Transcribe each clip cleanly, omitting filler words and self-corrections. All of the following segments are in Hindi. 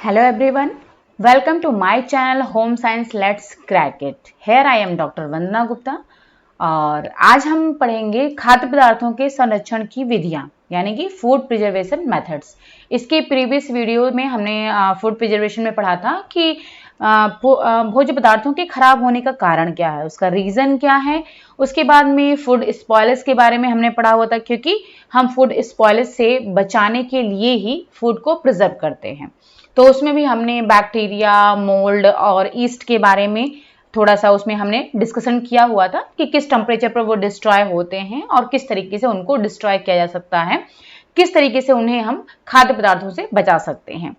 Hello everyone, welcome to my channel Home Science Let's Crack It. Here I am Dr. वंदना गुप्ता और आज हम पढ़ेंगे खाद्य पदार्थों के संरक्षण की विधियां यानी कि फूड प्रिजर्वेशन मेथड्स। इसके प्रीवियस वीडियो में हमने फूड प्रिजर्वेशन में पढ़ा था कि भोज्य पदार्थों के खराब होने का कारण क्या है, उसका रीजन क्या है। उसके बाद में फूड स्पॉयलर्स के बारे में हमने पढ़ा हुआ था, क्योंकि हम फूड स्पॉयलर्स से बचाने के लिए ही फूड को प्रिजर्व करते हैं। तो उसमें भी हमने बैक्टीरिया, मोल्ड और ईस्ट के बारे में थोड़ा सा उसमें हमने डिस्कशन किया हुआ था कि किस टेम्परेचर पर वो डिस्ट्रॉय होते हैं और किस तरीके से उनको डिस्ट्रॉय किया जा सकता है, किस तरीके से उन्हें हम खाद्य पदार्थों से बचा सकते हैं।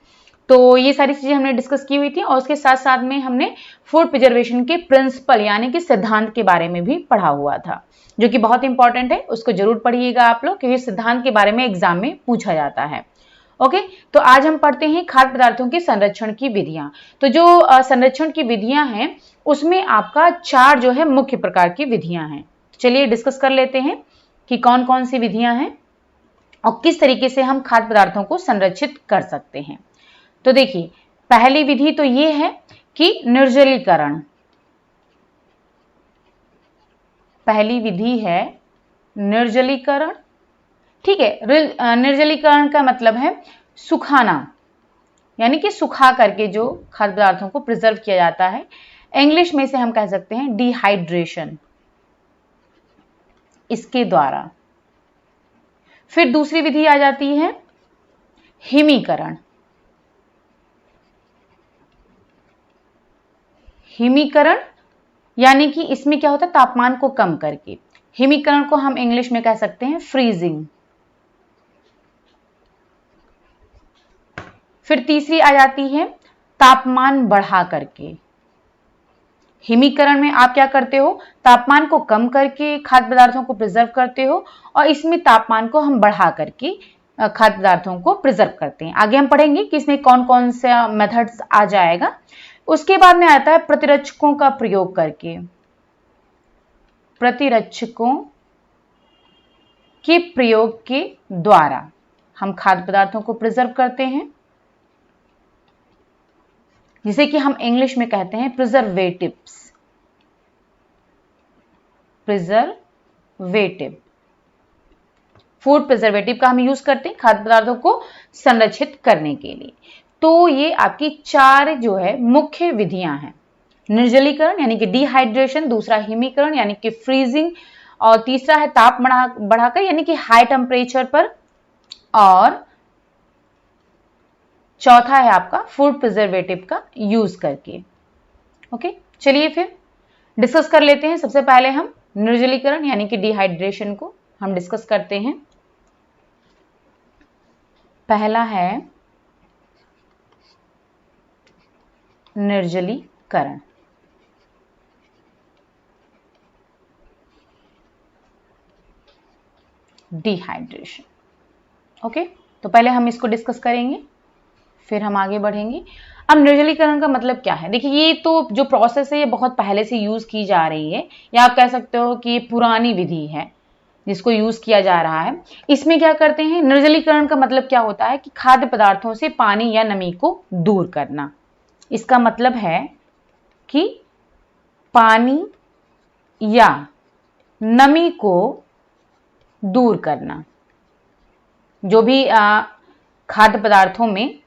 तो ये सारी चीजें हमने डिस्कस की हुई थी और उसके साथ साथ में हमने फूड प्रिजर्वेशन के प्रिंसिपल यानी कि सिद्धांत के बारे में भी पढ़ा हुआ था, जो कि बहुत इंपॉर्टेंट है। उसको जरूर पढ़िएगा आप लोग, क्योंकि सिद्धांत के बारे में एग्जाम में पूछा जाता है। ओके, तो आज हम पढ़ते हैं खाद्य पदार्थों के संरक्षण की विधियां। तो जो संरक्षण की विधियां हैं उसमें आपका 4 जो है मुख्य प्रकार की विधियां हैं। चलिए डिस्कस कर लेते हैं कि कौन कौन सी विधियां हैं और किस तरीके से हम खाद्य पदार्थों को संरक्षित कर सकते हैं। तो देखिए, पहली विधि तो ये है कि निर्जलीकरण। पहली विधि है निर्जलीकरण। ठीक है, निर्जलीकरण का मतलब है सुखाना, यानी कि सुखा करके जो खाद्य पदार्थों को प्रिजर्व किया जाता है। इंग्लिश में से हम कह सकते हैं डिहाइड्रेशन, इसके द्वारा। फिर दूसरी विधि आ जाती है हिमीकरण। हिमीकरण यानी कि इसमें क्या होता है, तापमान को कम करके। हिमीकरण को हम इंग्लिश में कह सकते हैं फ्रीजिंग। फिर तीसरी आ जाती है तापमान बढ़ा करके। हिमीकरण में आप क्या करते हो, तापमान को कम करके खाद्य पदार्थों को प्रिजर्व करते हो और इसमें तापमान को हम बढ़ा करके खाद्य पदार्थों को प्रिजर्व करते हैं। आगे हम पढ़ेंगे कि इसमें कौन कौन सा मेथड्स आ जाएगा। उसके बाद में आता है प्रतिरक्षकों का प्रयोग करके। प्रतिरक्षकों के प्रयोग के द्वारा हम खाद्य पदार्थों को प्रिजर्व करते हैं, जिसे कि हम इंग्लिश में कहते हैं प्रिजर्वेटिव्स। प्रिजर्वेटिव, फूड प्रिजर्वेटिव का हम यूज करते हैं खाद्य पदार्थों को संरक्षित करने के लिए। तो ये आपकी 4 जो है मुख्य विधियां हैं। निर्जलीकरण यानी कि डिहाइड्रेशन, दूसरा हिमीकरण यानी कि फ्रीजिंग, और तीसरा है ताप बढ़ाकर यानी कि हाई टेम्परेचर पर, और चौथा है आपका फूड प्रिजर्वेटिव का यूज करके। ओके, चलिए फिर डिस्कस कर लेते हैं। सबसे पहले हम निर्जलीकरण यानी कि डिहाइड्रेशन को हम डिस्कस करते हैं। पहला है निर्जलीकरण। डिहाइड्रेशन। ओके, तो पहले हम इसको डिस्कस करेंगे, फिर हम आगे बढ़ेंगे। अब निर्जलीकरण का मतलब क्या है, देखिए ये तो जो प्रोसेस है ये बहुत पहले से यूज की जा रही है, या आप कह सकते हो कि ये पुरानी विधि है जिसको यूज किया जा रहा है। इसमें क्या करते हैं, निर्जलीकरण का मतलब क्या होता है कि खाद्य पदार्थों से पानी या नमी को दूर करना। इसका मतलब है कि पानी या नमी को दूर करना। जो भी खाद्य पदार्थों में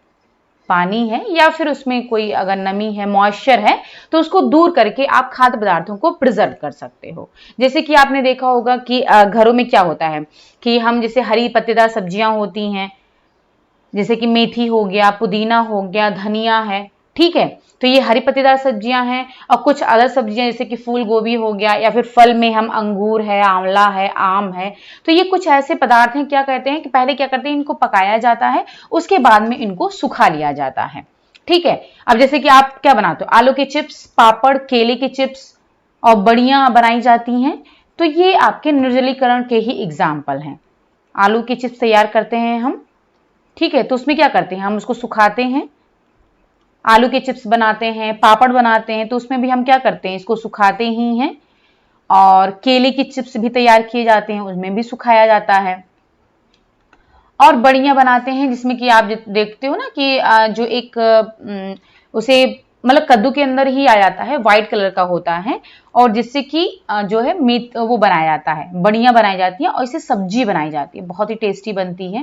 पानी है या फिर उसमें कोई अगर नमी है, मॉइस्चर है, तो उसको दूर करके आप खाद्य पदार्थों को प्रिजर्व कर सकते हो। जैसे कि आपने देखा होगा कि घरों में क्या होता है कि हम जैसे हरी पत्तेदार सब्जियां होती हैं, जैसे कि मेथी हो गया, पुदीना हो गया, धनिया है, ठीक है, तो ये हरी पत्तेदार सब्जियां हैं। और कुछ अदर सब्जियां जैसे कि फूल गोभी हो गया, या फिर फल में हम अंगूर है, आंवला है, आम है। तो ये कुछ ऐसे पदार्थ हैं, क्या कहते हैं कि पहले क्या करते हैं, इनको पकाया जाता है, उसके बाद में इनको सुखा लिया जाता है। ठीक है, अब जैसे कि आप क्या बनाते हो, आलू के चिप्स, पापड़, केले के चिप्स और बड़ियां बनाई जाती हैं। तो ये आपके निर्जलीकरण के ही एग्जाम्पल हैं। आलू के चिप्स तैयार करते हैं हम, ठीक है, तो उसमें क्या करते हैं, हम उसको सुखाते हैं, आलू के चिप्स बनाते हैं, पापड़ बनाते हैं, तो उसमें भी हम क्या करते हैं, इसको सुखाते ही हैं। और केले के चिप्स भी तैयार किए जाते हैं, उसमें भी सुखाया जाता है। और बड़ियाँ बनाते हैं जिसमें कि आप देखते हो ना कि जो एक उसे मतलब कद्दू के अंदर ही आ जाता है, व्हाइट कलर का होता है और जिससे कि जो है मीट वो बनाया जाता है, बड़ियाँ बनाई जाती हैं और इसे सब्जी बनाई जाती है, बहुत ही टेस्टी बनती है।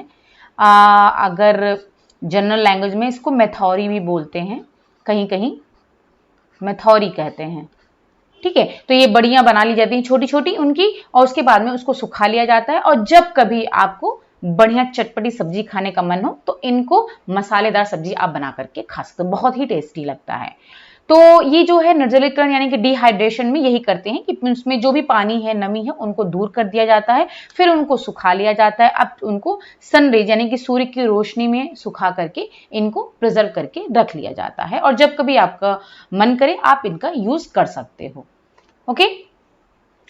अगर जनरल लैंग्वेज में इसको मेथौरी भी बोलते हैं, कहीं कहीं मेथौरी कहते हैं। ठीक है, तो ये बड़ियाँ बना ली जाती हैं छोटी छोटी उनकी, और उसके बाद में उसको सुखा लिया जाता है। और जब कभी आपको बढ़िया चटपटी सब्जी खाने का मन हो तो इनको मसालेदार सब्जी आप बना करके खा सकते हो, बहुत ही टेस्टी लगता है। तो ये जो है निर्जलीकरण यानी कि डिहाइड्रेशन में यही करते हैं कि उसमें जो भी पानी है, नमी है, उनको दूर कर दिया जाता है, फिर उनको सुखा लिया जाता है। अब उनको सनरेज यानी कि सूर्य की रोशनी में सुखा करके इनको प्रिजर्व करके रख लिया जाता है, और जब कभी आपका मन करे आप इनका यूज कर सकते हो। ओके,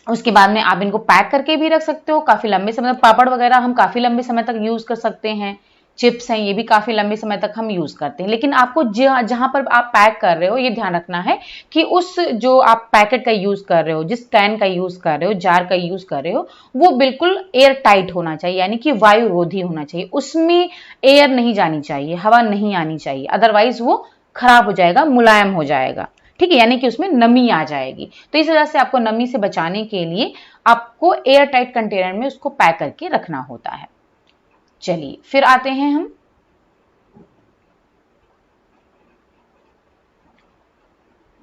उसके बाद में आप इनको पैक करके भी रख सकते हो काफी लंबे समय तक। पापड़ वगैरह हम काफी लंबे समय तक यूज कर सकते हैं, चिप्स हैं ये भी काफी लंबे समय तक हम यूज करते हैं। लेकिन आपको जहां पर आप पैक कर रहे हो ये ध्यान रखना है कि उस जो आप पैकेट का यूज कर रहे हो, जिस कैन का यूज कर रहे हो, जार का यूज कर रहे हो, वो बिल्कुल एयर टाइट होना चाहिए, यानी कि वायु रोधी होना चाहिए। उसमें एयर नहीं जानी चाहिए, हवा नहीं आनी चाहिए, अदरवाइज वो खराब हो जाएगा, मुलायम हो जाएगा। ठीक है, यानी कि उसमें नमी आ जाएगी। तो इस वजह से आपको नमी से बचाने के लिए आपको एयर टाइट कंटेनर में उसको पैक करके रखना होता है। चलिए फिर आते हैं हम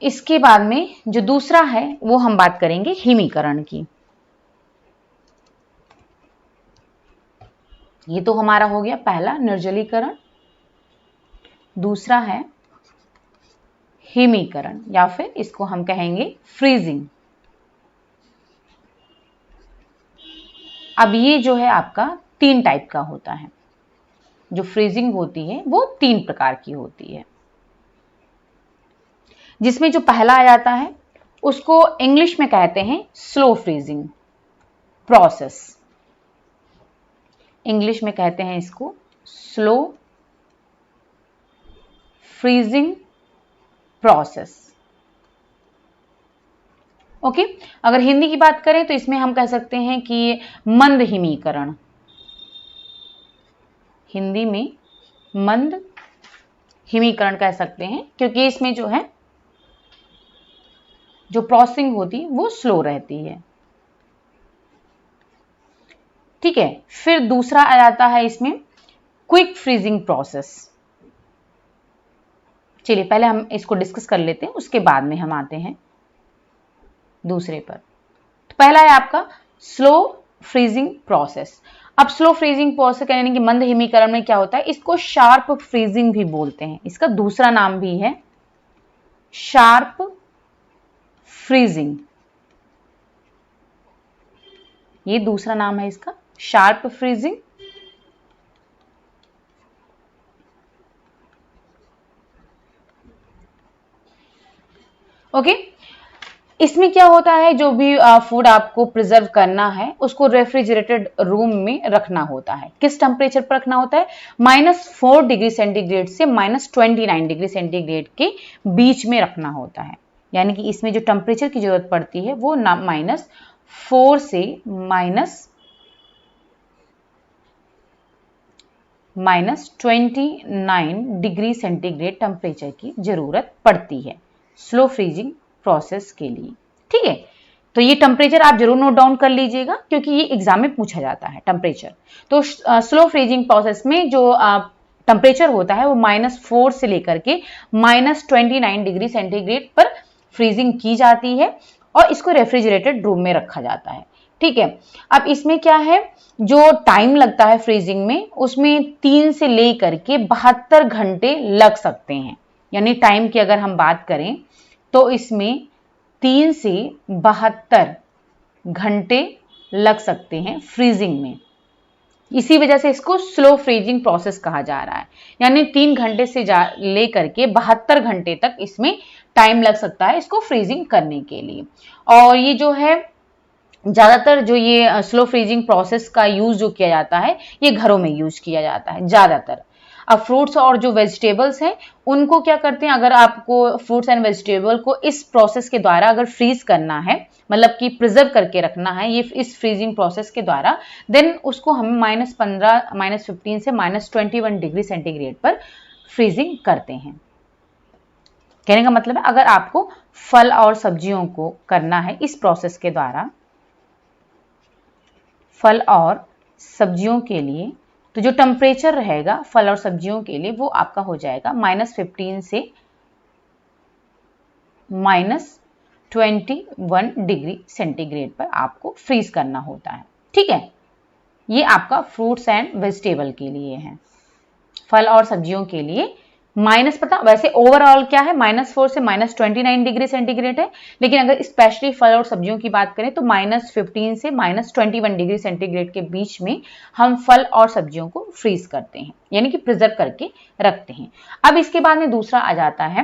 इसके बाद में जो दूसरा है वो हम बात करेंगे हिमीकरण की। ये तो हमारा हो गया पहला निर्जलीकरण। दूसरा है हिमीकरण या फिर इसको हम कहेंगे फ्रीजिंग। अब ये जो है आपका 3 टाइप का होता है। जो फ्रीजिंग होती है वो 3 प्रकार की होती है, जिसमें जो पहला आ जाता है उसको इंग्लिश में कहते हैं स्लो फ्रीजिंग प्रोसेस। इंग्लिश में कहते हैं इसको स्लो फ्रीजिंग प्रोसेस। ओके, अगर हिंदी की बात करें तो इसमें हम कह सकते हैं कि मंद हिमीकरण। हिंदी में मंद हिमीकरण कह सकते हैं, क्योंकि इसमें जो है जो प्रोसेसिंग होती है वो स्लो रहती है। ठीक है, फिर दूसरा आ जाता है इसमें क्विक फ्रीजिंग प्रोसेस। चलिए पहले हम इसको डिस्कस कर लेते हैं, उसके बाद में हम आते हैं दूसरे पर। तो पहला है आपका स्लो फ्रीजिंग प्रोसेस। अब स्लो फ्रीजिंग प्रोसेस यानी कि मंद हिमीकरण में क्या होता है, इसको शार्प फ्रीजिंग भी बोलते हैं। इसका दूसरा नाम भी है शार्प फ्रीजिंग। ये दूसरा नाम है इसका शार्प फ्रीजिंग। ओके, इसमें क्या होता है, जो भी फूड आपको प्रिजर्व करना है उसको रेफ्रिजरेटेड रूम में रखना होता है। किस टेम्परेचर पर रखना होता है, -4 डिग्री सेंटीग्रेड से -29 डिग्री सेंटीग्रेड के बीच में रखना होता है। यानी कि इसमें जो टेम्परेचर की जरूरत पड़ती है वो -4 से -29 डिग्री सेंटीग्रेड टेम्परेचर की जरूरत पड़ती है स्लो फ्रीजिंग प्रोसेस के लिए। ठीक है, तो ये टेम्परेचर आप जरूर नोट डाउन कर लीजिएगा, क्योंकि ये एग्जाम में पूछा जाता है टेम्परेचर। तो स्लो फ्रीजिंग प्रोसेस में जो टेम्परेचर होता है वो -4 से लेकर के -29 डिग्री सेंटीग्रेड पर फ्रीजिंग की जाती है और इसको रेफ्रिजरेटेड रूम में रखा जाता है। ठीक है, अब इसमें क्या है, जो टाइम लगता है फ्रीजिंग में उसमें 3 से लेकर के 72 घंटे लग सकते हैं। यानी टाइम की अगर हम बात करें तो इसमें 3 से 72 घंटे लग सकते हैं फ्रीजिंग में। इसी वजह से इसको स्लो फ्रीजिंग प्रोसेस कहा जा रहा है। यानी 3 घंटे से लेकर के 72 घंटे तक इसमें टाइम लग सकता है इसको फ्रीजिंग करने के लिए। और ये जो है ज़्यादातर जो ये स्लो फ्रीजिंग प्रोसेस का यूज जो किया जाता है ये घरों में यूज किया जाता है ज़्यादातर। अब फ्रूट्स और जो वेजिटेबल्स हैं उनको क्या करते हैं, अगर आपको फ्रूट्स एंड वेजिटेबल को इस प्रोसेस के द्वारा अगर फ्रीज करना है, मतलब कि प्रिजर्व करके रखना है ये इस फ्रीजिंग प्रोसेस के द्वारा, देन उसको हम -15, -15 से -21 डिग्री सेंटीग्रेड पर फ्रीजिंग करते हैं। कहने का मतलब है अगर आपको फल और सब्जियों को करना है इस प्रोसेस के द्वारा, फल और सब्जियों के लिए, तो जो टेम्परेचर रहेगा फल और सब्जियों के लिए वो आपका हो जाएगा -15 से -21 डिग्री सेंटीग्रेड पर आपको फ्रीज करना होता है। ठीक है, ये आपका फ्रूट्स एंड वेजिटेबल के लिए है। फल और सब्जियों के लिए माइनस, पता वैसे ओवरऑल क्या है, -4 से -29 डिग्री सेंटीग्रेड है, लेकिन अगर स्पेशली फल और सब्जियों की बात करें तो -15 से -21 डिग्री सेंटीग्रेड के बीच में हम फल और सब्जियों को फ्रीज करते हैं, यानी कि प्रिजर्व करके रखते हैं। अब इसके बाद में दूसरा आ जाता है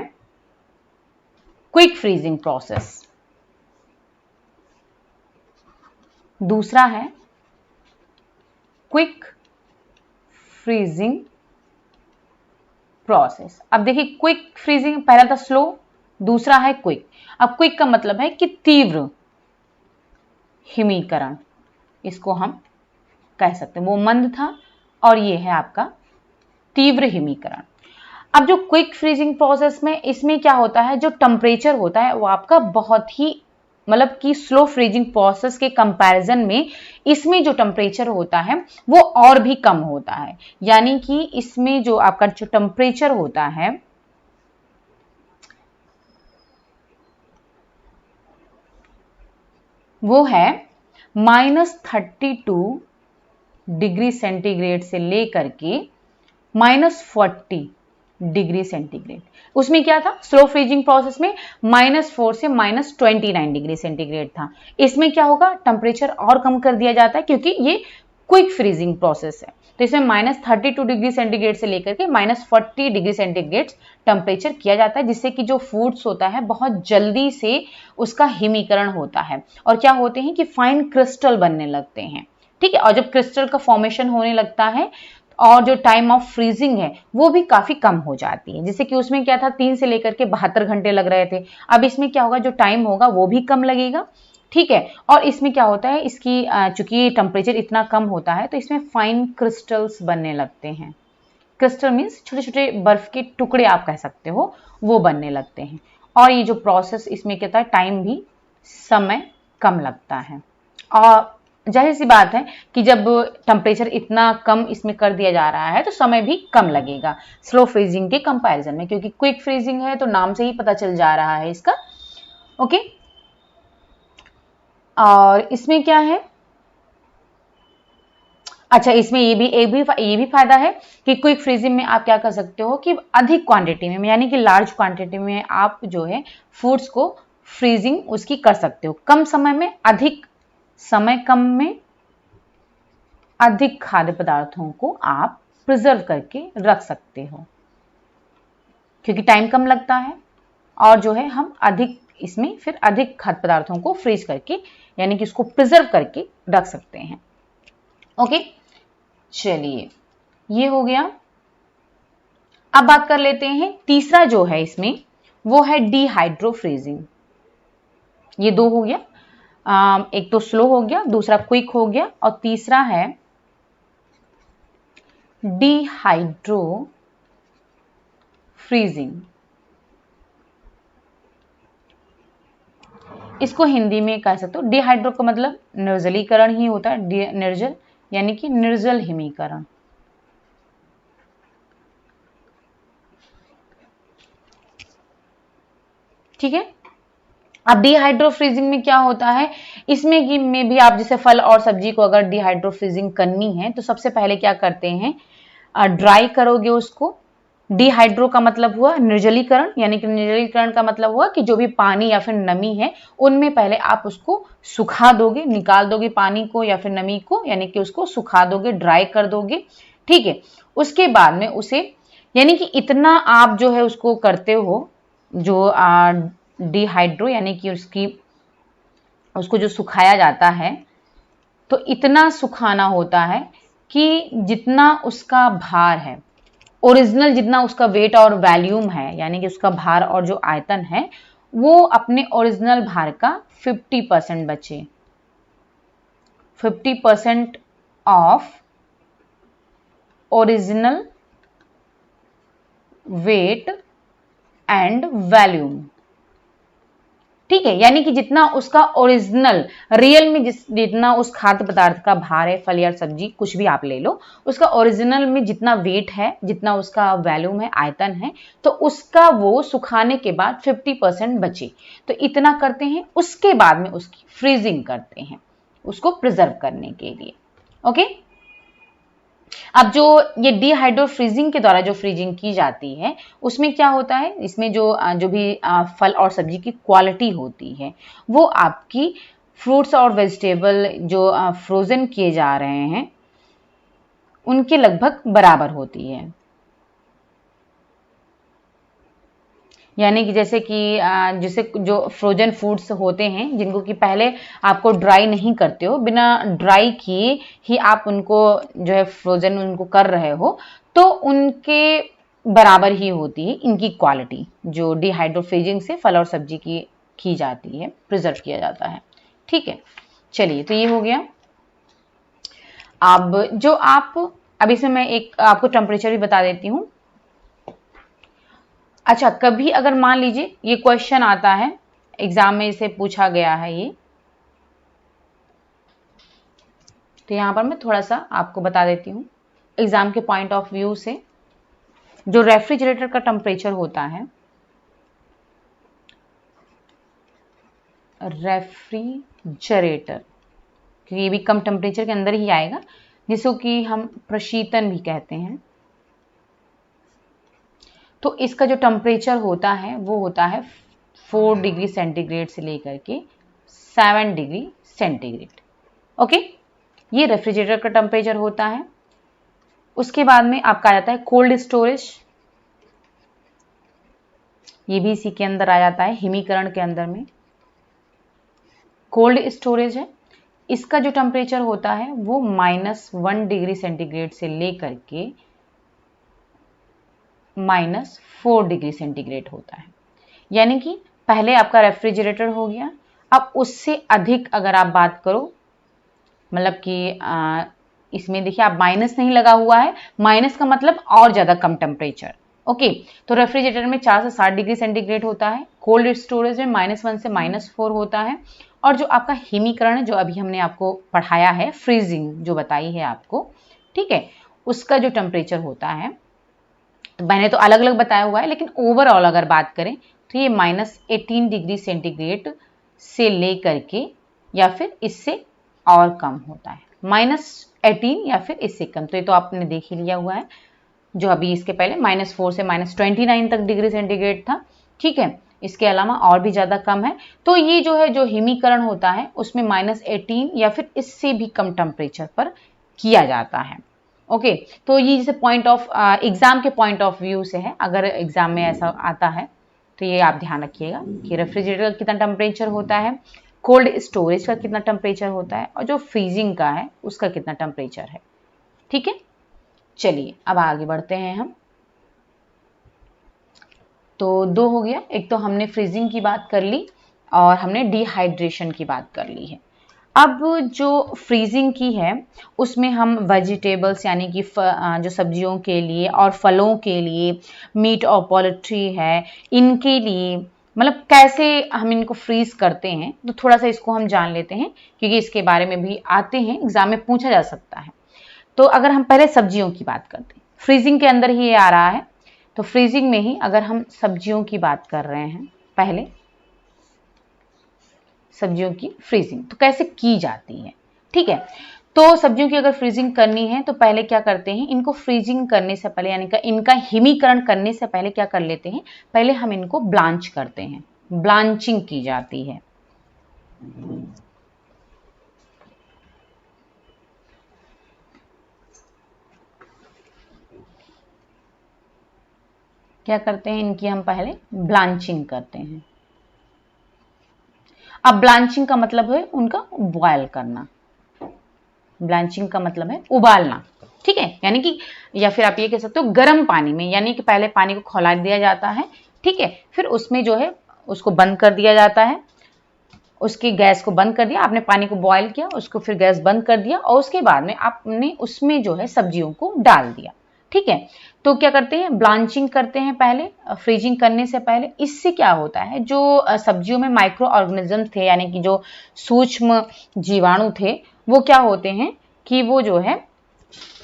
क्विक फ्रीजिंग प्रोसेस। दूसरा है क्विक फ्रीजिंग प्रोसेस। अब देखिए क्विक फ्रीजिंग, पहला था स्लो, दूसरा है क्विक। अब क्विक का मतलब है कि तीव्र हिमीकरण, इसको हम कह सकते हैं, वो मंद था और ये है आपका तीव्र हिमीकरण। अब जो क्विक फ्रीजिंग प्रोसेस में इसमें क्या होता है, जो टेम्परेचर होता है वो आपका बहुत ही, मतलब कि स्लो फ्रीजिंग प्रोसेस के कंपैरिजन में इसमें जो टेम्परेचर होता है वो और भी कम होता है। यानी कि इसमें जो आपका जो टेम्परेचर होता है वो है -32 डिग्री सेंटीग्रेड से लेकर के -40 डिग्री सेंटीग्रेड। उसमें क्या था, स्लो फ्रीजिंग प्रोसेस में -4 से -29 डिग्री सेंटीग्रेड था। इसमें क्या होगा, टेम्परेचर और कम कर दिया जाता है क्योंकि ये क्विक फ्रीजिंग प्रोसेस है। तो इसमें -32 डिग्री सेंटीग्रेड से लेकर के -40 डिग्री सेंटीग्रेड टेम्परेचर किया जाता है, जिससे कि जो फूड्स होता है बहुत जल्दी से उसका हिमीकरण होता है और क्या होते हैं कि फाइन क्रिस्टल बनने लगते हैं। ठीक है, और जब क्रिस्टल का फॉर्मेशन होने लगता है और जो टाइम ऑफ फ्रीजिंग है वो भी काफी कम हो जाती है। जैसे कि उसमें क्या था, 3 से लेकर के 72 घंटे लग रहे थे, अब इसमें क्या होगा, जो टाइम होगा वो भी कम लगेगा। ठीक है, और इसमें क्या होता है, इसकी चूंकि टेम्परेचर इतना कम होता है तो इसमें फाइन क्रिस्टल्स बनने लगते हैं। क्रिस्टल मीन्स छोटे छोटे बर्फ के टुकड़े आप कह सकते हो, वो बनने लगते हैं। और ये जो प्रोसेस इसमें क्या था, टाइम भी, समय कम लगता है। और जाहिर सी बात है कि जब टेम्परेचर इतना कम इसमें कर दिया जा रहा है तो समय भी कम लगेगा स्लो फ्रीजिंग के कंपैरिजन में, क्योंकि क्विक फ्रीजिंग है तो नाम से ही पता चल जा रहा है इसका। ओके, और इसमें क्या है, अच्छा इसमें ये भी फायदा है कि क्विक फ्रीजिंग में आप क्या कर सकते हो कि अधिक क्वांटिटी में, यानी कि लार्ज क्वांटिटी में आप जो है फूड्स को फ्रीजिंग उसकी कर सकते हो, कम समय में, अधिक समय कम में अधिक खाद्य पदार्थों को आप प्रिजर्व करके रख सकते हो, क्योंकि टाइम कम लगता है और जो है हम अधिक इसमें फिर अधिक खाद्य पदार्थों को फ्रीज करके, यानी कि उसको प्रिजर्व करके रख सकते हैं। ओके, चलिए ये हो गया। अब बात कर लेते हैं तीसरा जो है इसमें, वो है डिहाइड्रो फ्रीजिंग। ये दो हो गया, एक तो स्लो हो गया, दूसरा क्विक हो गया, और तीसरा है डिहाइड्रो फ्रीजिंग। इसको हिंदी में कह सकते हो, डिहाइड्रो का मतलब निर्जलीकरण ही होता है, निर्जल यानी कि निर्जल हिमीकरण। ठीक है, अब डिहाइड्रो फ्रीजिंग में क्या होता है, इसमें कि में भी आप जैसे फल और सब्जी को अगर डिहाइड्रो फ्रीजिंग करनी है तो सबसे पहले क्या करते हैं, ड्राई करोगे उसको। डिहाइड्रो का मतलब हुआ निर्जलीकरण, यानी कि निर्जलीकरण का मतलब हुआ कि जो भी पानी या फिर नमी है उनमें पहले आप उसको सुखा दोगे, निकाल दोगे पानी को या फिर नमी को, यानी कि उसको सुखा दोगे, ड्राई कर दोगे। ठीक है, उसके बाद में उसे, यानी कि इतना आप जो है उसको करते हो, जो डिहाइड्रो यानी कि उसको जो सुखाया जाता है, तो इतना सुखाना होता है कि जितना उसका भार है ओरिजिनल जितना उसका वेट और वॉल्यूम है, यानी कि उसका भार और जो आयतन है, वो अपने ओरिजिनल भार का 50% बचे। 50% of original wait and volume. ठीक है, यानी कि जितना उसका ओरिजिनल रियल में जितना उस खाद्य पदार्थ का भार है, फल या सब्जी कुछ भी आप ले लो, उसका ओरिजिनल में जितना वेट है, जितना उसका वॉल्यूम है, आयतन है, तो उसका वो सुखाने के बाद 50% बचे। तो इतना करते हैं, उसके बाद में उसकी फ्रीजिंग करते हैं, उसको प्रिजर्व करने के लिए। ओके, अब जो ये डिहाइड्रो फ्रीजिंग के द्वारा जो फ्रीजिंग की जाती है, उसमें क्या होता है, इसमें जो भी फल और सब्जी की क्वालिटी होती है, वो आपकी फ्रूट्स और वेजिटेबल जो फ्रोजन किए जा रहे हैं उनके लगभग बराबर होती है। यानी कि जैसे जो फ्रोजन फूड्स होते हैं, जिनको कि पहले आपको ड्राई नहीं करते हो, बिना ड्राई किए ही आप उनको जो है फ्रोजन उनको कर रहे हो, तो उनके बराबर ही होती है इनकी क्वालिटी, जो डिहाइड्रो फ्रीजिंग से फल और सब्जी की जाती है, प्रिजर्व किया जाता है। ठीक है, चलिए, तो ये हो गया। अब इसमें मैं एक आपको टेम्परेचर भी बता देती हूँ। अच्छा, कभी अगर मान लीजिए ये क्वेश्चन आता है, एग्जाम में इसे पूछा गया है ये, तो यहां पर मैं थोड़ा सा आपको बता देती हूँ एग्जाम के पॉइंट ऑफ व्यू से। जो रेफ्रिजरेटर का टेम्परेचर होता है, रेफ्रिजरेटर, क्योंकि ये भी कम टेम्परेचर के अंदर ही आएगा, जिसको कि हम प्रशीतन भी कहते हैं। तो इसका जो टेम्परेचर होता है वो होता है 4 डिग्री सेंटीग्रेड से लेकर के 7 डिग्री सेंटीग्रेड। ओके, ये रेफ्रिजरेटर का टेम्परेचर होता है। उसके बाद में आपका आ जाता है कोल्ड स्टोरेज, ये भी इसी के अंदर आ जाता है, हिमीकरण के अंदर में कोल्ड स्टोरेज है। इसका जो टेम्परेचर होता है वो -1 डिग्री सेंटीग्रेड से लेकर के -4 डिग्री सेंटीग्रेड होता है। यानी कि पहले आपका रेफ्रिजरेटर हो गया, अब उससे अधिक अगर आप बात करो, मतलब कि इसमें देखिए आप माइनस नहीं लगा हुआ है, माइनस का मतलब और ज़्यादा कम टेम्परेचर। ओके, तो रेफ्रिजरेटर में 4 से 7 डिग्री सेंटीग्रेड होता है, कोल्ड स्टोरेज में -1 से -4 होता है, और जो आपका हिमीकरण जो अभी हमने आपको पढ़ाया है, फ्रीजिंग जो बताई है आपको, ठीक है, उसका जो टेम्परेचर होता है, तो मैंने तो अलग अलग बताया हुआ है, लेकिन ओवरऑल अगर बात करें तो ये -18 डिग्री सेंटीग्रेड से लेकर के या फिर इससे और कम होता है, -18 या फिर इससे कम। तो ये तो आपने देख ही लिया हुआ है, जो अभी इसके पहले -4 से -29 तक डिग्री सेंटीग्रेड था। ठीक है, इसके अलावा और भी ज़्यादा कम है। तो ये जो है, जो हिमीकरण होता है, उसमें -18 या फिर इससे भी कम टेम्परेचर पर किया जाता है। ओके, तो ये जैसे पॉइंट ऑफ एग्जाम के पॉइंट ऑफ व्यू से है, अगर एग्जाम में ऐसा आता है तो ये आप ध्यान रखिएगा कि रेफ्रिजरेटर का कितना टेम्परेचर होता है, कोल्ड स्टोरेज का कितना टेम्परेचर होता है, और जो फ्रीजिंग का है उसका कितना टेम्परेचर है। ठीक है, चलिए अब आगे बढ़ते हैं हम। तो 2 हो गया, एक तो हमने फ्रीजिंग की बात कर ली और हमने डिहाइड्रेशन की बात कर ली है। अब जो फ्रीजिंग की है उसमें हम वेजिटेबल्स यानी कि जो सब्जियों के लिए और फलों के लिए, मीट और पोल्ट्री है, इनके लिए मतलब कैसे हम इनको फ्रीज करते हैं, तो थोड़ा सा इसको हम जान लेते हैं, क्योंकि इसके बारे में भी आते हैं, एग्जाम में पूछा जा सकता है। तो अगर हम पहले सब्जियों की बात करते हैं, फ्रीजिंग के अंदर ही ये आ रहा है, तो फ्रीजिंग में ही अगर हम सब्जियों की बात कर रहे हैं, पहले सब्जियों की फ्रीजिंग तो कैसे की जाती है। ठीक है, तो सब्जियों की अगर फ्रीजिंग करनी है तो पहले क्या करते हैं, इनको फ्रीजिंग करने से पहले यानी कि इनका हिमीकरण करने से पहले क्या कर लेते हैं, पहले हम इनको ब्लांच करते हैं, ब्लांचिंग की जाती है। क्या करते हैं, इनकी हम पहले ब्लांचिंग करते हैं। अब ब्लांचिंग का मतलब है उनका बॉयल करना, ब्लांचिंग का मतलब है उबालना। ठीक है, यानी कि या फिर आप ये कह सकते हो गर्म पानी में, यानी कि पहले पानी को खौला दिया जाता है, ठीक है, फिर उसमें जो है उसको बंद कर दिया जाता है, उसकी गैस को बंद कर दिया, आपने पानी को बॉयल किया, उसको फिर गैस बंद कर दिया और उसके बाद में आपने उसमें जो है सब्जियों को डाल दिया, ठीक है। तो क्या करते हैं, ब्लांचिंग करते हैं पहले, फ्रीजिंग करने से पहले। इससे क्या होता है, जो सब्जियों में माइक्रो ऑर्गेनिज्म थे, यानी कि जो सूक्ष्म जीवाणु थे, वो क्या होते हैं कि वो जो है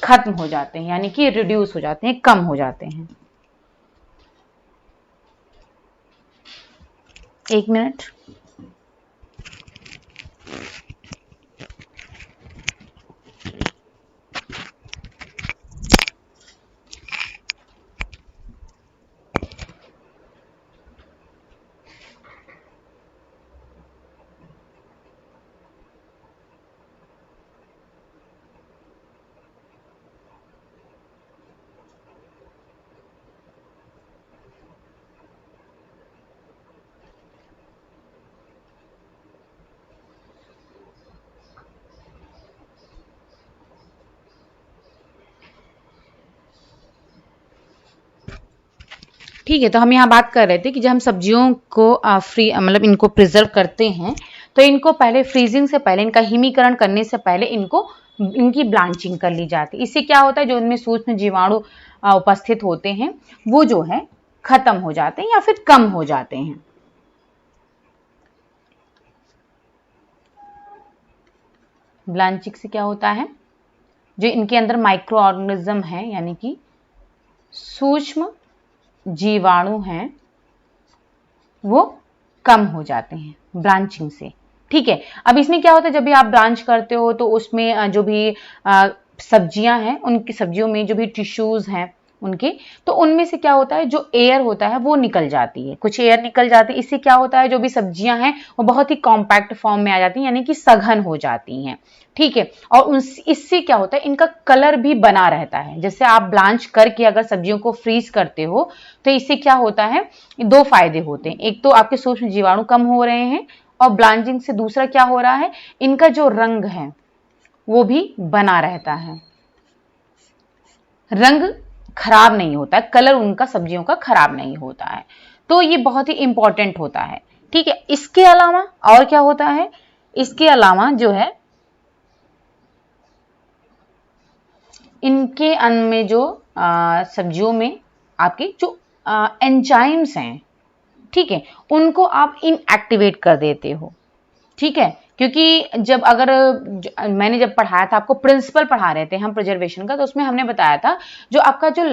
खत्म हो जाते हैं, यानी कि रिड्यूस हो जाते हैं, कम हो जाते हैं। एक मिनट। ठीक है, तो हम यहाँ बात कर रहे थे कि जब हम सब्जियों को फ्री मतलब इनको प्रिजर्व करते हैं, तो इनको पहले फ्रीजिंग से पहले, इनका हिमीकरण करने से पहले इनकी ब्लांचिंग कर ली जाती है। इससे क्या होता है, जो इनमें सूक्ष्म जीवाणु उपस्थित होते हैं वो जो है खत्म हो जाते हैं या फिर कम हो जाते हैं। ब्लांचिंग से क्या होता है, जो इनके अंदर माइक्रो ऑर्गेनिज्म है, यानी कि सूक्ष्म जीवाणु हैं, वो कम हो जाते हैं ब्रांचिंग से, ठीक है। अब इसमें क्या होता है, जब भी आप ब्रांच करते हो तो उसमें जो भी सब्जियां हैं, उनकी सब्जियों में जो भी टिश्यूज हैं उनके, तो उनमें से क्या होता है, जो एयर होता है वो निकल जाती है, कुछ एयर निकल जाती है। इससे क्या होता है, जो भी सब्जियां हैं वो बहुत ही कॉम्पैक्ट फॉर्म में आ जाती हैं, यानी कि सघन हो जाती हैं, ठीक है। और इससे क्या होता है, इनका कलर भी बना रहता है। जैसे आप ब्लांच करके अगर सब्जियों को फ्रीज करते हो तो इससे क्या होता है, दो फायदे होते हैं। एक तो आपके सूक्ष्म जीवाणु कम हो रहे हैं, और ब्लांचिंग से दूसरा क्या हो रहा है, इनका जो रंग है वो भी बना रहता है, रंग खराब नहीं होता है, कलर उनका सब्जियों का खराब नहीं होता है। तो ये बहुत ही इंपॉर्टेंट होता है, ठीक है। इसके अलावा और क्या होता है, इसके अलावा जो है इनके अन्न में जो सब्जियों में आपके जो एंजाइम्स हैं, ठीक है, उनको आप इनएक्टिवेट कर देते हो, ठीक है। क्योंकि जब अगर मैंने जब पढ़ाया था, आपको प्रिंसिपल पढ़ा रहे थे हम प्रिजर्वेशन का, तो उसमें हमने बताया था जो आपका जो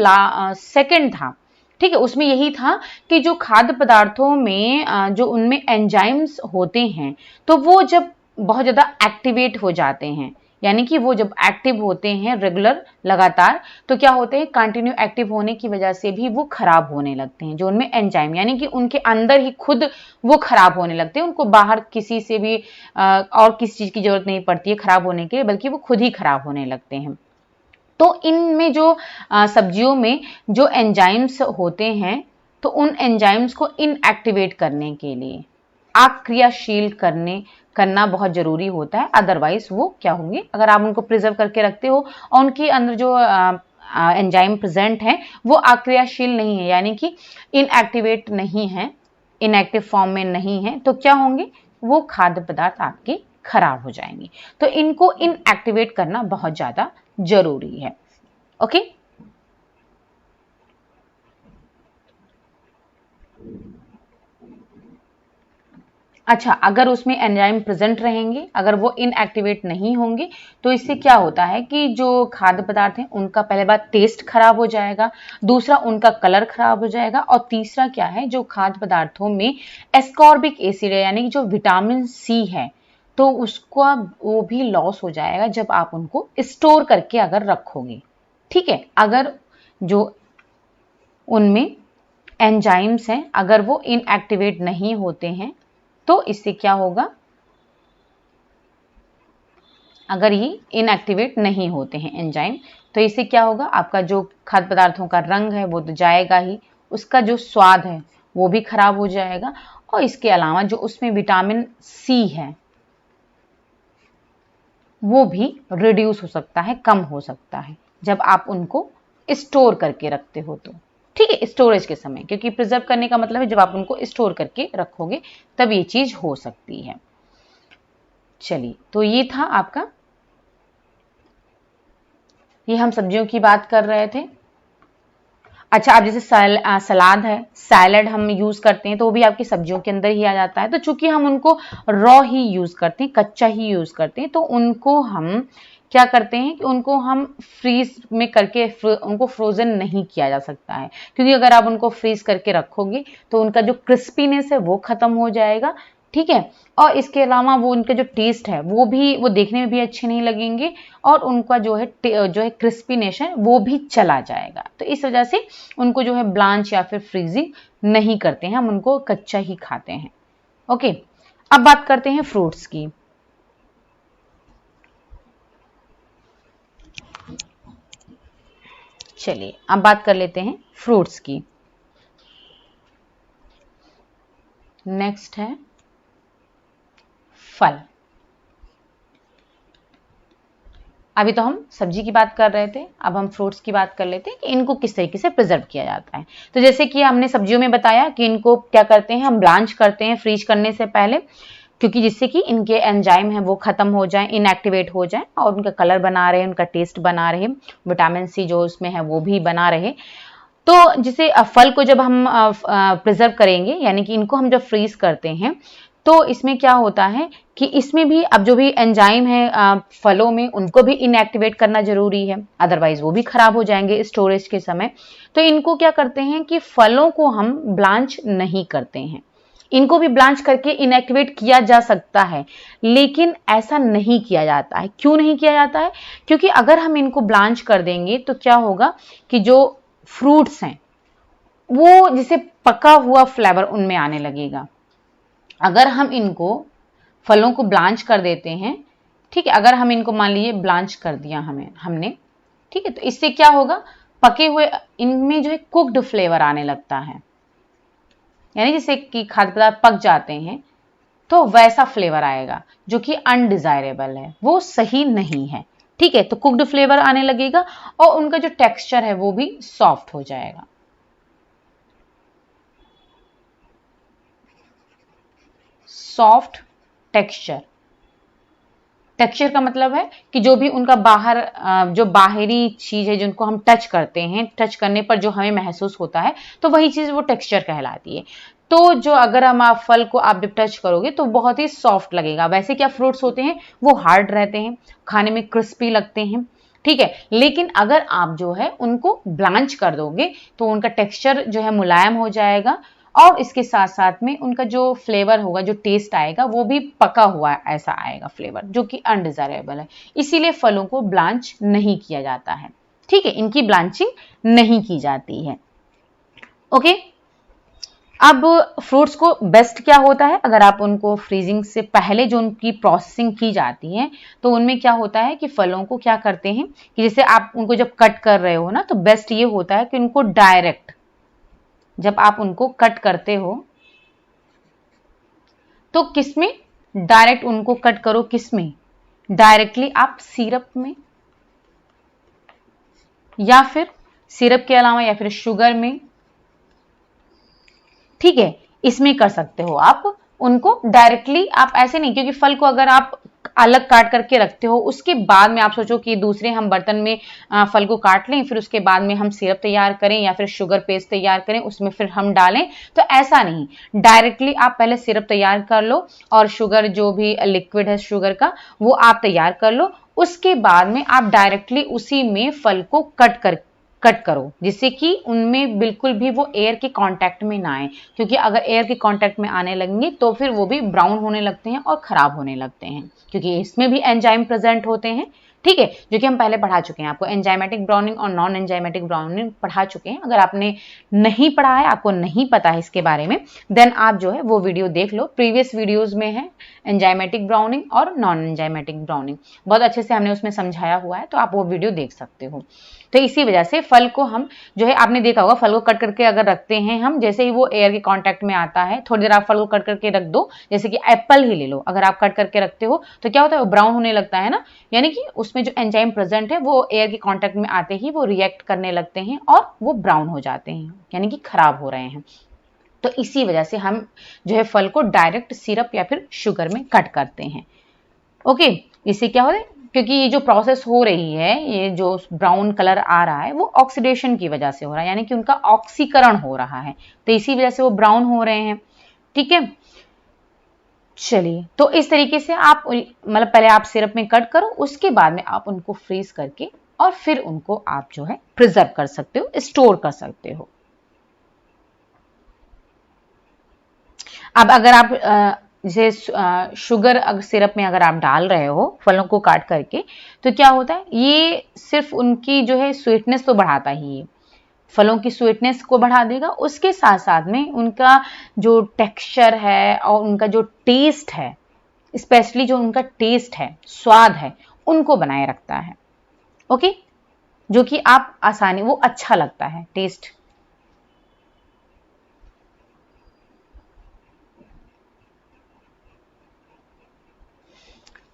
सेकंड था, ठीक है, उसमें यही था कि जो खाद्य पदार्थों में जो उनमें एंजाइम्स होते हैं, तो वो जब बहुत ज़्यादा एक्टिवेट हो जाते हैं, यानी कि वो जब एक्टिव होते हैं रेगुलर लगातार, तो क्या होते हैं, कंटिन्यू एक्टिव होने की वजह से भी वो खराब होने लगते हैं, जो उनमें एंजाइम, यानी कि उनके अंदर ही खुद वो खराब होने लगते हैं, उनको बाहर किसी से भी और किसी चीज़ की जरूरत नहीं पड़ती है खराब होने के लिए, बल्कि वो खुद ही खराब होने लगते हैं। तो इनमें जो सब्जियों में जो एंजाइम्स होते हैं, तो उन एंजाइम्स को इनएक्टिवेट करने के लिए अक्रियाशील करना बहुत जरूरी होता है। अदरवाइज वो क्या होंगे, अगर आप उनको प्रिजर्व करके रखते हो और उनके अंदर जो एंजाइम प्रेजेंट है वो अक्रियाशील नहीं है, यानी कि इनएक्टिवेट नहीं है, इनएक्टिव फॉर्म में नहीं है, तो क्या होंगे, वो खाद्य पदार्थ आपके खराब हो जाएंगे। तो इनको इनएक्टिवेट करना बहुत ज्यादा जरूरी है। ओके, अच्छा, अगर उसमें एंजाइम प्रेजेंट रहेंगे, अगर वो इनएक्टिवेट नहीं होंगे, तो इससे क्या होता है कि जो खाद्य पदार्थ हैं उनका पहले बात टेस्ट खराब हो जाएगा, दूसरा उनका कलर खराब हो जाएगा, और तीसरा क्या है, जो खाद्य पदार्थों में एस्कॉर्बिक एसिड है, यानी कि जो विटामिन सी है, तो उसका वो भी लॉस हो जाएगा जब आप उनको स्टोर करके अगर रखोगे, ठीक है। अगर जो उनमें एंजाइम्स हैं अगर वो इनएक्टिवेट नहीं होते हैं, तो इससे क्या होगा, अगर ये इनएक्टिवेट नहीं होते हैं एंजाइम, तो इससे क्या होगा, आपका जो खाद्य पदार्थों का रंग है वो तो जाएगा ही, उसका जो स्वाद है वो भी खराब हो जाएगा, और इसके अलावा जो उसमें विटामिन सी है वो भी रिड्यूस हो सकता है, कम हो सकता है, जब आप उनको स्टोर करके रखते हो तो, ठीक है, स्टोरेज के समय, क्योंकि प्रिजर्व करने का मतलब है जब आप उनको स्टोर करके रखोगे तब ये चीज हो सकती है। चलिए, तो ये था आपका, ये हम सब्जियों की बात कर रहे थे। अच्छा, आप जैसे सलाद है, सैलड हम यूज करते हैं तो वो भी आपकी सब्जियों के अंदर ही आ जाता है। तो चूंकि हम उनको रॉ ही यूज करते हैं, कच्चा ही यूज करते हैं, तो उनको हम क्या करते हैं कि उनको हम फ्रीज में करके उनको फ्रोजन नहीं किया जा सकता है, क्योंकि अगर आप उनको फ्रीज करके रखोगे तो उनका जो क्रिस्पीनेस है वो खत्म हो जाएगा, ठीक है। और इसके अलावा वो उनका जो टेस्ट है वो देखने में भी अच्छे नहीं लगेंगे, और उनका जो है क्रिस्पीनेस है वो भी चला जाएगा। तो इस वजह से उनको जो है ब्लांच या फिर फ्रीजिंग नहीं करते हैं, हम उनको कच्चा ही खाते हैं। ओके, अब बात करते हैं फ्रूट्स की। चलिए, अब बात कर लेते हैं फ्रूट्स की। नेक्स्ट है फल। अभी तो हम सब्जी की बात कर रहे थे, अब हम फ्रूट्स की बात कर लेते हैं कि इनको किस तरीके से प्रिजर्व किया जाता है। तो जैसे कि हमने सब्जियों में बताया कि इनको क्या करते हैं, हम ब्लांच करते हैं फ्रीज करने से पहले, क्योंकि जिससे कि इनके एंजाइम है वो खत्म हो जाए, इनएक्टिवेट हो जाए, और उनका कलर बना रहे, उनका टेस्ट बना रहे, विटामिन सी जो उसमें है वो भी बना रहे। तो जिसे फल को जब हम प्रिजर्व करेंगे, यानी कि इनको हम जब फ्रीज करते हैं, तो इसमें क्या होता है कि इसमें भी अब जो भी एंजाइम है फलों में, उनको भी इनएक्टिवेट करना जरूरी है, अदरवाइज वो भी खराब हो जाएंगे स्टोरेज के समय। तो इनको क्या करते हैं कि फलों को हम ब्लांच नहीं करते हैं, इनको भी ब्लांच करके इनएक्टिवेट किया जा सकता है, लेकिन ऐसा नहीं किया जाता है। क्यों नहीं किया जाता है? क्योंकि अगर हम इनको ब्लांच कर देंगे तो क्या होगा कि जो फ्रूट्स हैं वो जिसे पका हुआ फ्लेवर उनमें आने लगेगा। अगर हम इनको फलों को ब्लांच कर देते हैं, ठीक है, अगर हम इनको मान लीजिए ब्लांच कर दिया हमने, ठीक है, तो इससे क्या होगा, पके हुए इनमें जो है कुक्ड फ्लेवर आने लगता है, यानी जैसे कि खाद्य पदार्थ पक जाते हैं तो वैसा फ्लेवर आएगा जो कि अनडिजायरेबल है, वो सही नहीं है, ठीक है। तो कुक्ड फ्लेवर आने लगेगा और उनका जो टेक्सचर है वो भी सॉफ्ट हो जाएगा। सॉफ्ट टेक्सचर, टेक्सचर का मतलब है कि जो भी उनका जो बाहरी चीज है जिनको हम टच करते हैं, टच करने पर जो हमें महसूस होता है, तो वही चीज वो टेक्सचर कहलाती है। तो जो अगर हम आप फल को आप जब टच करोगे तो बहुत ही सॉफ्ट लगेगा। वैसे क्या फ्रूट्स होते हैं वो हार्ड रहते हैं, खाने में क्रिस्पी लगते हैं, ठीक है। लेकिन अगर आप जो है उनको ब्लांच कर दोगे तो उनका टेक्सचर जो है मुलायम हो जाएगा, और इसके साथ साथ में उनका जो फ्लेवर होगा, जो टेस्ट आएगा, वो भी पका हुआ ऐसा आएगा फ्लेवर, जो कि अनडिजायरेबल है। इसीलिए फलों को ब्लांच नहीं किया जाता है, ठीक है, इनकी ब्लांचिंग नहीं की जाती है। ओके, अब फ्रूट्स को बेस्ट क्या होता है, अगर आप उनको फ्रीजिंग से पहले जो उनकी प्रोसेसिंग की जाती है, तो उनमें क्या होता है कि फलों को क्या करते हैं कि जैसे आप उनको जब कट कर रहे हो ना, तो बेस्ट ये होता है कि उनको डायरेक्ट जब आप उनको कट करते हो तो किसमें, डायरेक्ट उनको कट करो, किसमें, डायरेक्टली आप सिरप में, या फिर सिरप के अलावा या फिर शुगर में, ठीक है, इसमें कर सकते हो आप उनको डायरेक्टली। आप ऐसे नहीं, क्योंकि फल को अगर आप अलग काट करके रखते हो, उसके बाद में आप सोचो कि दूसरे हम बर्तन में फल को काट लें, फिर उसके बाद में हम सिरप तैयार करें या फिर शुगर पेस्ट तैयार करें, उसमें फिर हम डालें, तो ऐसा नहीं। डायरेक्टली आप पहले सिरप तैयार कर लो और शुगर जो भी लिक्विड है शुगर का वो आप तैयार कर लो, उसके बाद में आप डायरेक्टली उसी में फल को कट करो, जिससे कि उनमें बिल्कुल भी वो एयर के कांटेक्ट में ना आए, क्योंकि अगर एयर के कांटेक्ट में आने लगेंगे तो फिर वो भी ब्राउन होने लगते हैं और खराब होने लगते हैं, क्योंकि इसमें भी एंजाइम प्रेजेंट होते हैं, ठीक है, जो कि हम पहले पढ़ा चुके हैं। आपको एंजाइमेटिक ब्राउनिंग और नॉन एंजाइमेटिक ब्राउनिंग पढ़ा चुके हैं। अगर आपने नहीं पढ़ा है, आपको नहीं पता है इसके बारे में, देन आप जो है वो वीडियो देख लो, प्रीवियस वीडियोज में है एंजाइमेटिक ब्राउनिंग और नॉन एंजाइमेटिक ब्राउनिंग, बहुत अच्छे से हमने उसमें समझाया हुआ है, तो आप वो वीडियो देख सकते हो। तो इसी वजह से फल को हम जो है, आपने देखा होगा फल को कट करके अगर रखते हैं हम, जैसे ही वो एयर के कांटेक्ट में आता है, थोड़ी देर आप फल को कट करके रख दो, जैसे कि एप्पल ही ले लो, अगर आप कट करके रखते हो तो क्या होता है, वो ब्राउन होने लगता है ना, यानी कि उसमें जो एंजाइम प्रेजेंट है वो एयर के कांटेक्ट में आते ही वो रिएक्ट करने लगते हैं और वो ब्राउन हो जाते हैं, यानी कि खराब हो रहे हैं। तो इसी वजह से हम जो है फल को डायरेक्ट सिरप या फिर शुगर में कट करते हैं। ओके, इससे क्या हो रहा है, क्योंकि ये जो प्रोसेस हो रही है, ये जो ब्राउन कलर आ रहा है वो ऑक्सीडेशन की वजह से हो रहा है, यानी कि उनका ऑक्सीकरण हो रहा है, तो इसी वजह से वो ब्राउन हो रहे हैं। ठीक है, चलिए, तो इस तरीके से आप मतलब पहले आप सिरप में कट करो, उसके बाद में आप उनको फ्रीज करके और फिर उनको आप जो है प्रिजर्व कर सकते हो, स्टोर कर सकते हो। अब अगर आप जैसे शुगर सिरप में अगर आप डाल रहे हो फलों को काट करके, तो क्या होता है, ये सिर्फ उनकी जो है स्वीटनेस तो बढ़ाता ही है, फलों की स्वीटनेस को बढ़ा देगा, उसके साथ साथ में उनका जो टेक्सचर है और उनका जो टेस्ट है, स्पेशली जो उनका टेस्ट है, स्वाद है, उनको बनाए रखता है। ओके, जो कि आप आसानी, वो अच्छा लगता है टेस्ट।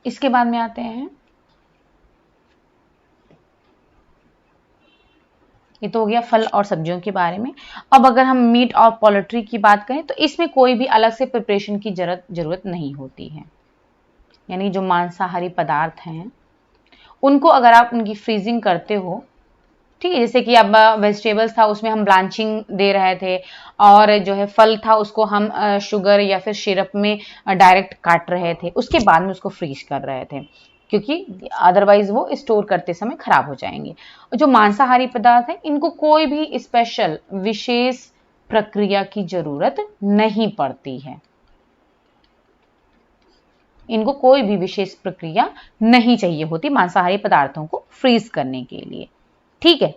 इसके बाद में आते हैं, ये तो हो गया फल और सब्जियों के बारे में। अब अगर हम मीट और पोल्ट्री की बात करें, तो इसमें कोई भी अलग से प्रिपरेशन की जरूरत नहीं होती है, यानी जो मांसाहारी पदार्थ हैं उनको अगर आप उनकी फ्रीजिंग करते हो, ठीक है, जैसे कि अब वेजिटेबल्स था उसमें हम ब्लांचिंग दे रहे थे, और जो है फल था उसको हम शुगर या फिर सिरप में डायरेक्ट काट रहे थे, उसके बाद में उसको फ्रीज कर रहे थे, क्योंकि अदरवाइज वो स्टोर करते समय खराब हो जाएंगे। और जो मांसाहारी पदार्थ है, इनको कोई भी स्पेशल विशेष प्रक्रिया की जरूरत नहीं पड़ती है, इनको कोई भी विशेष प्रक्रिया नहीं चाहिए होती मांसाहारी पदार्थों को फ्रीज करने के लिए। ठीक है,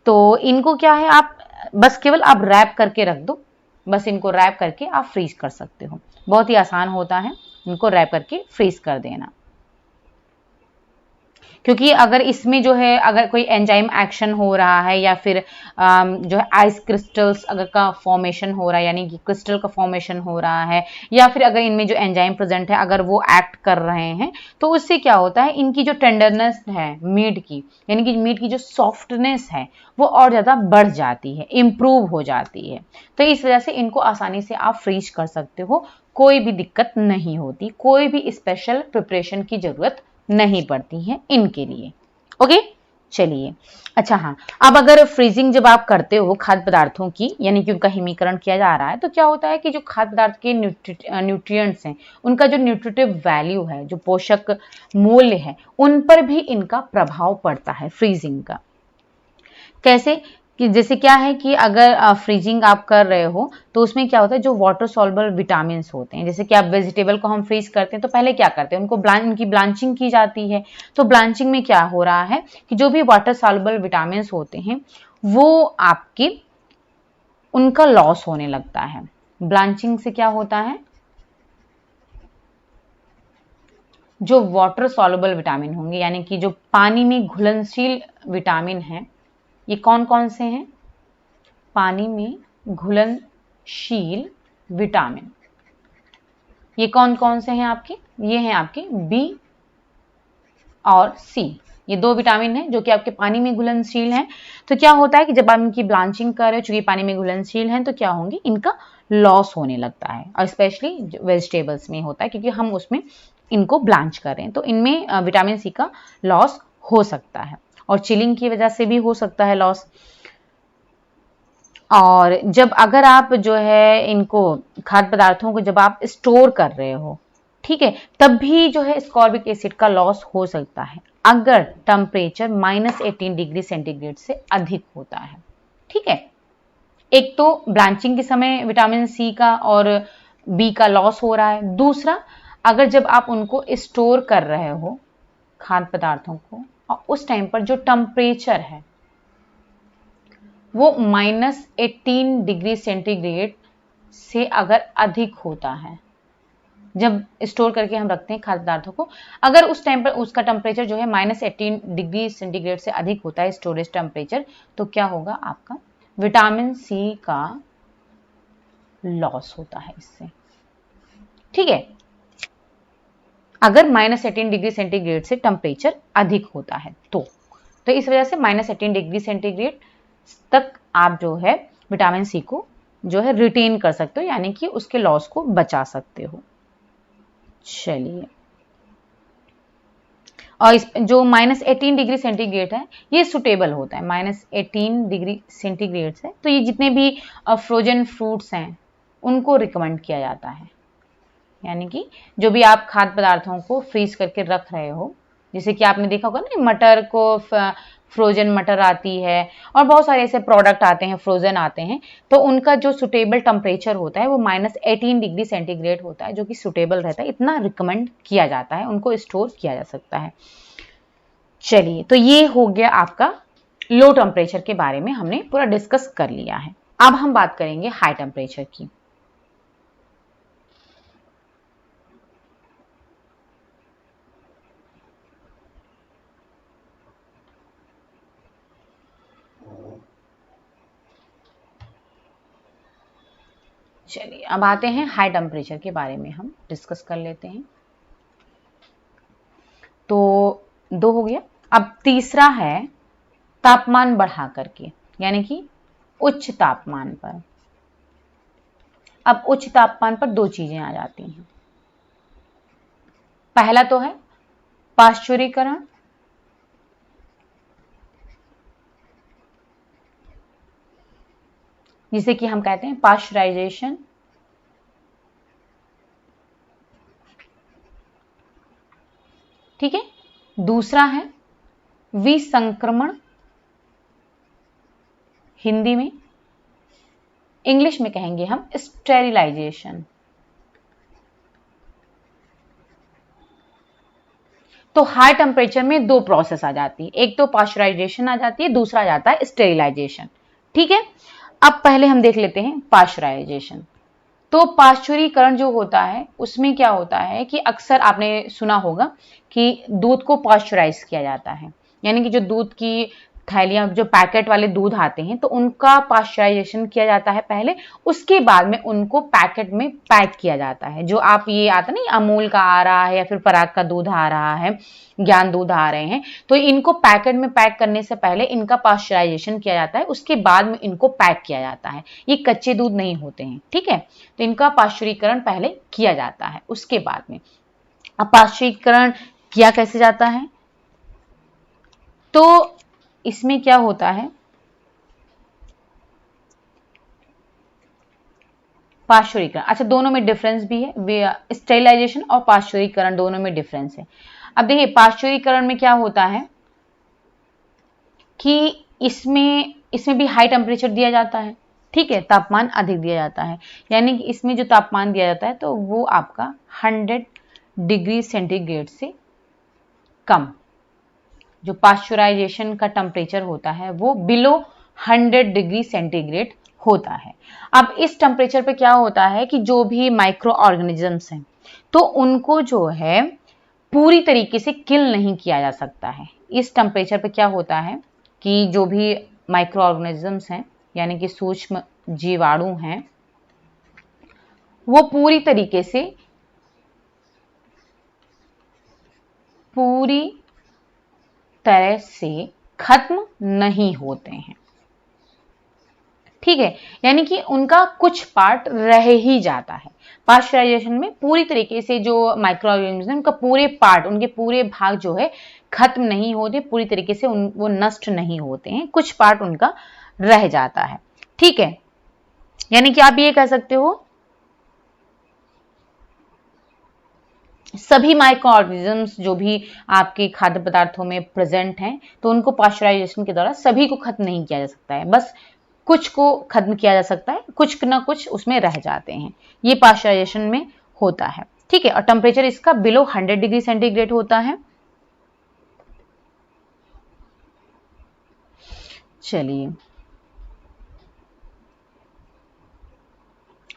तो इनको क्या है, आप बस केवल आप रैप करके रख दो, बस इनको रैप करके आप फ्रीज कर सकते हो, बहुत ही आसान होता है इनको रैप करके फ्रीज कर देना। क्योंकि अगर इसमें जो है अगर कोई एंजाइम एक्शन हो रहा है या फिर जो है आइस क्रिस्टल्स अगर का फॉर्मेशन हो रहा है, यानी कि क्रिस्टल का फॉर्मेशन हो रहा है, या फिर अगर इनमें जो एंजाइम प्रेजेंट है अगर वो एक्ट कर रहे हैं, तो उससे क्या होता है, इनकी जो टेंडरनेस है मीट की, यानी कि मीट की जो सॉफ्टनेस है वो और ज़्यादा बढ़ जाती है, इम्प्रूव हो जाती है। तो इस वजह से इनको आसानी से आप फ्रीज कर सकते हो, कोई भी दिक्कत नहीं होती, कोई भी स्पेशल प्रिपरेशन की जरूरत नहीं पड़ती है इनके लिए। ओके, चलिए, अच्छा हाँ, अब अगर फ्रीजिंग जब आप करते हो खाद्य पदार्थों की, यानी कि उनका हिमीकरण किया जा रहा है, तो क्या होता है कि जो खाद्य पदार्थ के न्यूट्रिएंट्स हैं, उनका जो न्यूट्रिटिव वैल्यू है, जो पोषक मूल्य है, उन पर भी इनका प्रभाव पड़ता है फ्रीजिंग का। कैसे, कि जैसे क्या है कि अगर फ्रीजिंग आप कर रहे हो, तो उसमें क्या होता है, जो वाटर सॉल्युबल विटामिन होते हैं, जैसे कि आप वेजिटेबल को हम फ्रीज करते हैं तो पहले क्या करते हैं, उनको उनकी ब्लांचिंग की जाती है। तो ब्लांचिंग में क्या हो रहा है कि जो भी वाटर सॉल्युबल विटामिन होते हैं वो आपके उनका लॉस होने लगता है। ब्लांचिंग से क्या होता है, जो वाटर सॉल्युबल विटामिन होंगे, यानी कि जो पानी में घुलनशील विटामिन है, ये कौन कौन से हैं, पानी में घुलनशील विटामिन, ये कौन कौन से हैं आपके, ये हैं आपके बी और सी, ये दो विटामिन हैं जो कि आपके पानी में घुलनशील हैं। तो क्या होता है कि जब आप इनकी ब्लांचिंग कर रहे हो, चूंकि पानी में घुलनशील हैं, तो क्या होंगे, इनका लॉस होने लगता है, और स्पेशली वेजिटेबल्स में होता है क्योंकि हम उसमें इनको ब्लांच कर रहे हैं, तो इनमें विटामिन सी का लॉस हो सकता है, और चिलिंग की वजह से भी हो सकता है लॉस। और जब अगर आप जो है इनको खाद्य पदार्थों को जब आप स्टोर कर रहे हो, ठीक है, तब भी जो है स्कॉर्बिक एसिड का लॉस हो सकता है अगर टेम्परेचर -18 डिग्री सेंटीग्रेड से अधिक होता है। ठीक है, एक तो ब्लांचिंग के समय विटामिन सी का और बी का लॉस हो रहा है, दूसरा अगर जब आप उनको स्टोर कर रहे हो खाद्य पदार्थों को, और उस टाइम पर जो टेम्परेचर है वो -18 डिग्री सेंटीग्रेड से अगर अधिक होता है, जब स्टोर करके हम रखते हैं खाद्य पदार्थों को, अगर उस टाइम पर उसका टेम्परेचर जो है -18 डिग्री सेंटीग्रेड से अधिक होता है स्टोरेज टेम्परेचर, तो क्या होगा, आपका विटामिन सी का लॉस होता है इससे। ठीक है, अगर -18 डिग्री सेंटीग्रेड से टेम्परेचर अधिक होता है तो इस वजह से -18 डिग्री सेंटीग्रेड तक आप जो है विटामिन सी को जो है रिटेन कर सकते हो, यानी कि उसके लॉस को बचा सकते हो। चलिए, और इस जो -18 डिग्री सेंटीग्रेड है ये सुटेबल होता है -18 डिग्री सेंटीग्रेड से, तो ये जितने भी फ्रोजन फ्रूट्स हैं उनको रिकमेंड किया जाता है, यानी कि जो भी आप खाद्य पदार्थों को फ्रीज करके रख रहे हो, जैसे कि आपने देखा होगा ना, मटर को फ्रोजन मटर आती है और बहुत सारे ऐसे प्रोडक्ट आते हैं फ्रोजन आते हैं, तो उनका जो सुटेबल टेम्परेचर होता है वो -18 डिग्री सेंटीग्रेड होता है, जो कि सुटेबल रहता है, इतना रिकमेंड किया जाता है, उनको स्टोर किया जा सकता है। चलिए, तो ये हो गया आपका लो टेम्परेचर के बारे में, हमने पूरा डिस्कस कर लिया है। अब हम बात करेंगे हाई टेम्परेचर की। चलिए, अब आते हैं हाई टेम्परेचर के बारे में, हम डिस्कस कर लेते हैं। तो 2 हो गया। अब तीसरा है तापमान बढ़ा करके, यानी कि उच्च तापमान पर। अब उच्च तापमान पर 2 चीजें आ जाती हैं। पहला तो है पाश्चुरीकरण, जिसे कि हम कहते हैं पाश्चराइजेशन। ठीक है, दूसरा है विसंक्रमण, हिंदी में, इंग्लिश में कहेंगे हम स्टेरिलाइजेशन। तो हाई टेम्परेचर में 2 प्रोसेस आ जाती है, एक तो पाश्चराइजेशन आ जाती है, दूसरा आ जाता है स्टेरिलाइजेशन। ठीक है, अब पहले हम देख लेते हैं पाश्चराइजेशन। तो पाश्चुरीकरण जो होता है उसमें क्या होता है कि अक्सर आपने सुना होगा कि दूध को पाश्चराइज किया जाता है, यानी कि जो दूध की थैलियां, जो पैकेट वाले दूध आते हैं, तो उनका पाश्चराइजेशन किया जाता है पहले, उसके बाद में उनको पैकेट में पैक किया जाता है। जो आप ये आता नहीं, अमूल का आ रहा है या फिर पराग का दूध आ रहा है, ज्ञान दूध आ रहे हैं, तो इनको पैकेट में पैक करने से पहले इनका पाश्चराइजेशन किया जाता है, उसके बाद में इनको पैक किया जाता है। ये कच्चे दूध नहीं होते हैं। ठीक है, तो इनका पाश्चुरीकरण पहले किया जाता है, उसके बाद में। अब पाश्चुरीकरण किया कैसे जाता है, तो इसमें क्या होता है, पाश्चुरीकरण, अच्छा दोनों में डिफरेंस भी है, स्टेरिलाइजेशन और पाश्चुरीकरण दोनों में डिफरेंस है। अब देखिए, पाश्चुरीकरण में क्या होता है कि इसमें भी हाई टेम्परेचर दिया जाता है। ठीक है, तापमान अधिक दिया जाता है, यानी कि इसमें जो तापमान दिया जाता है तो वो आपका 100 डिग्री सेंटीग्रेड से कम। जो पाश्चराइजेशन का टेम्परेचर होता है वो बिलो 100 डिग्री सेंटीग्रेड होता है। अब इस टेम्परेचर पे क्या होता है कि जो भी माइक्रो ऑर्गेनिजम्स हैं तो उनको जो है पूरी तरीके से किल नहीं किया जा सकता है। इस टेम्परेचर पे क्या होता है कि जो भी माइक्रो ऑर्गेनिजम्स हैं, यानी कि सूक्ष्म जीवाणु हैं, वो पूरी तरीके से पूरी तरह से खत्म नहीं होते हैं। ठीक है, यानी कि उनका कुछ पार्ट रह ही जाता है। पाश्चराइजेशन में पूरी तरीके से जो माइक्रो ऑर्गेनिज्म, उनका पूरे पार्ट, उनके पूरे भाग जो है खत्म नहीं होते, पूरी तरीके से वो नष्ट नहीं होते हैं, कुछ पार्ट उनका रह जाता है। ठीक है, यानी कि आप ये कह सकते हो सभी माइक्रो ऑर्गेनिजम्स जो भी आपके खाद्य पदार्थों में प्रेजेंट हैं, तो उनको पाश्चराइजेशन के द्वारा सभी को खत्म नहीं किया जा सकता है, बस कुछ को खत्म किया जा सकता है, कुछ ना कुछ उसमें रह जाते हैं। ये पाश्चराइजेशन में होता है। ठीक है, और टेम्परेचर इसका बिलो 100 डिग्री सेंटीग्रेड होता है। चलिए,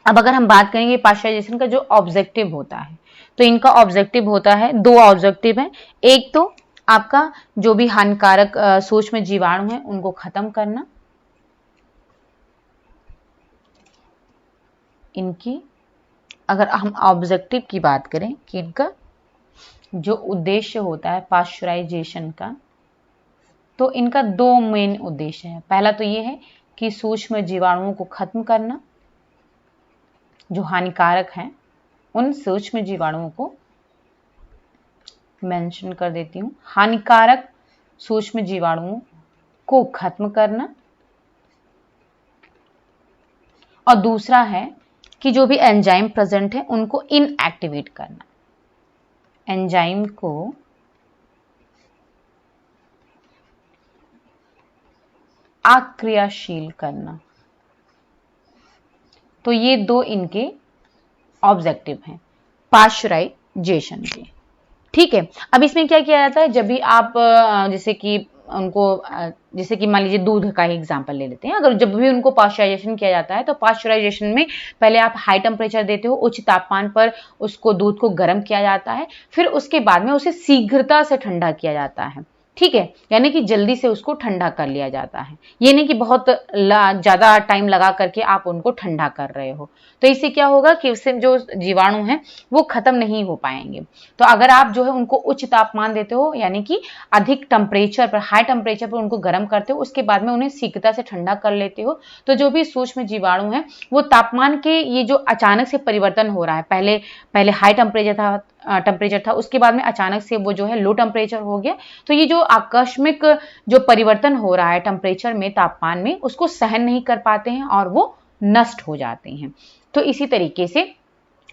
अब अगर हम बात करेंगे पाश्चराइजेशन का जो ऑब्जेक्टिव होता है, तो इनका ऑब्जेक्टिव होता है, दो ऑब्जेक्टिव है। एक तो आपका जो भी हानिकारक सूक्ष्म जीवाणु है उनको खत्म करना, इनकी अगर हम ऑब्जेक्टिव की बात करें कि इनका जो उद्देश्य होता है पाश्चराइजेशन का, तो इनका दो मेन उद्देश्य है। पहला तो ये है कि सूक्ष्म जीवाणुओं को खत्म करना, जो हानिकारक हैं उन सूक्ष्म जीवाणुओं को मेंशन कर देती हूं, हानिकारक सूक्ष्म जीवाणुओं को खत्म करना। और दूसरा है कि जो भी एंजाइम प्रेजेंट है उनको इनएक्टिवेट करना, एंजाइम को अक्रियाशील करना। तो ये दो इनके ऑब्जेक्टिव हैं पाश्चराइजेशन के। ठीक है, अब इसमें क्या किया जाता है, जब भी आप जैसे कि उनको जैसे कि मान लीजिए दूध का ही एग्जांपल ले लेते हैं, अगर जब भी उनको पाश्चराइजेशन किया जाता है तो पाश्चराइजेशन में पहले आप हाई टेम्परेचर देते हो, उच्च तापमान पर उसको दूध को गर्म किया जाता है, फिर उसके बाद में उसे शीघ्रता से ठंडा किया जाता है। ठीक है, यानी कि जल्दी से उसको ठंडा कर लिया जाता है, ये नहीं कि बहुत ज्यादा टाइम लगा करके आप उनको ठंडा कर रहे हो। तो इससे क्या होगा कि उससे जो जीवाणु हैं वो खत्म नहीं हो पाएंगे। तो अगर आप जो है उनको उच्च तापमान देते हो, यानी कि अधिक टेम्परेचर पर, हाई टेम्परेचर पर उनको गर्म करते हो, उसके बाद में उन्हें शीघ्रता से ठंडा कर लेते हो, तो जो भी सूक्ष्म जीवाणु हैं वो तापमान के ये जो अचानक से परिवर्तन हो रहा है, पहले हाई टेम्परेचर था, उसके बाद में अचानक से वो जो है लो टेम्परेचर हो गया, तो ये जो आकस्मिक जो परिवर्तन हो रहा है टेम्परेचर में, तापमान में, उसको सहन नहीं कर पाते हैं और वो नष्ट हो जाते हैं। तो इसी तरीके से